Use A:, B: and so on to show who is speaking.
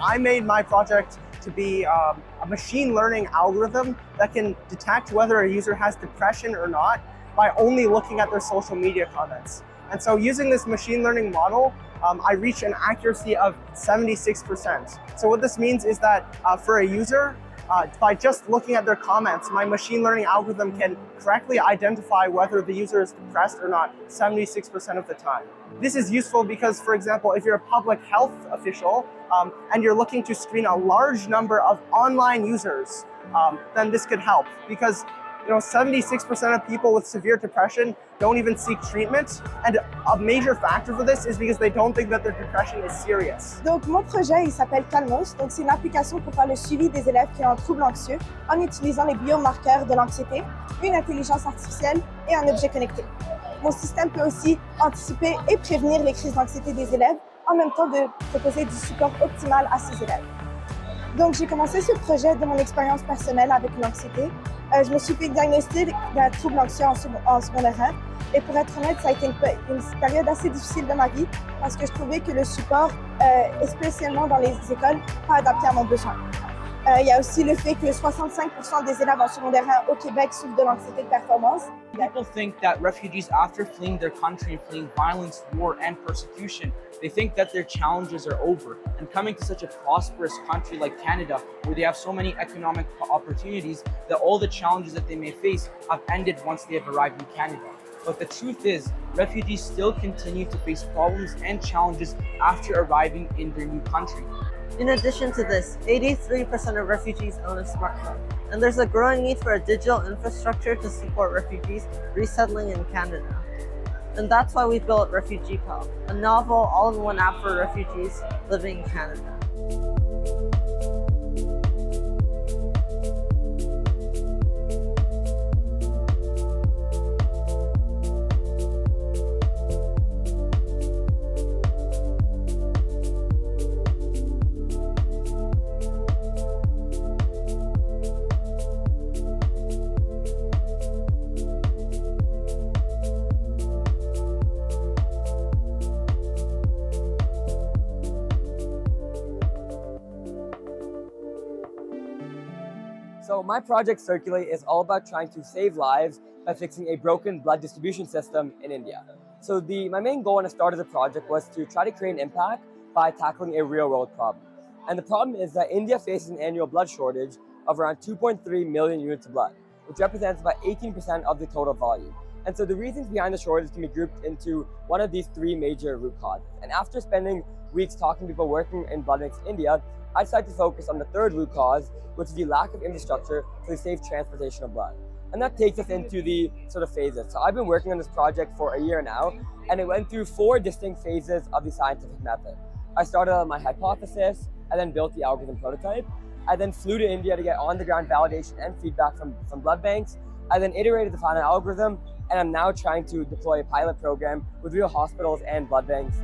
A: I made my project to be a machine learning algorithm that can detect whether a user has depression or not by only looking at their social media comments. And so using this machine learning model, I reach an accuracy of 76%. So what this means is that for a user, by just looking at their comments, my machine learning algorithm can correctly identify whether the user is depressed or not 76% of the time. This is useful because, for example, if you're a public health official and you're looking to screen a large number of online users, then this could help because 76% of people with severe depression don't even seek treatment. And a major factor for this is because they don't think that their depression is serious.
B: Donc, mon projet, il s'appelle Calmos. Donc, c'est une application pour faire le suivi des élèves qui ont un trouble anxieux en utilisant les biomarqueurs de l'anxiété, une intelligence artificielle et un objet connecté. Mon système peut aussi anticiper et prévenir les crises d'anxiété des élèves en même temps de proposer du support optimal à ces élèves. Donc, j'ai commencé ce projet de mon expérience personnelle avec l'anxiété. Je me suis fait diagnostiquer d'un trouble anxieux en secondaire 1. Et pour être honnête, ça a été une période assez difficile de ma vie parce que je trouvais que le support, spécialement dans les écoles, pas adapté à mon besoin. Il y a aussi le fait que 65% des élèves en secondaire 1 au Québec souffrent de l'anxiété de performance.
C: People think that refugees, after fleeing their country and fleeing violence, war, and persecution, they think that their challenges are over. And coming to such a prosperous country like Canada, where they have so many economic opportunities, that all the challenges that they may face have ended once they have arrived in Canada. But the truth is, refugees still continue to face problems and challenges after arriving in their new country.
D: In addition to this, 83% of refugees own a smartphone, and there's a growing need for a digital infrastructure to support refugees resettling in Canada. And that's why we built Refugee Pal, a novel all-in-one app for refugees living in Canada.
E: So my project Circulate is all about trying to save lives by fixing a broken blood distribution system in India. So my main goal when I started the project was to try to create an impact by tackling a real world problem. And the problem is that India faces an annual blood shortage of around 2.3 million units of blood, which represents about 18% of the total volume. And so the reasons behind the shortage can be grouped into one of these three major root causes. And after spending weeks talking to people working in blood banks in India, I decided to focus on the third root cause, which is the lack of infrastructure for the safe transportation of blood. And that takes us into the sort of phases. So I've been working on this project for a year now, and it went through 4 distinct phases of the scientific method. I started on my hypothesis, I then built the algorithm prototype. I then flew to India to get on-the-ground validation and feedback from blood banks. I then iterated the final algorithm, and I'm now trying to deploy a pilot program with real hospitals and blood banks.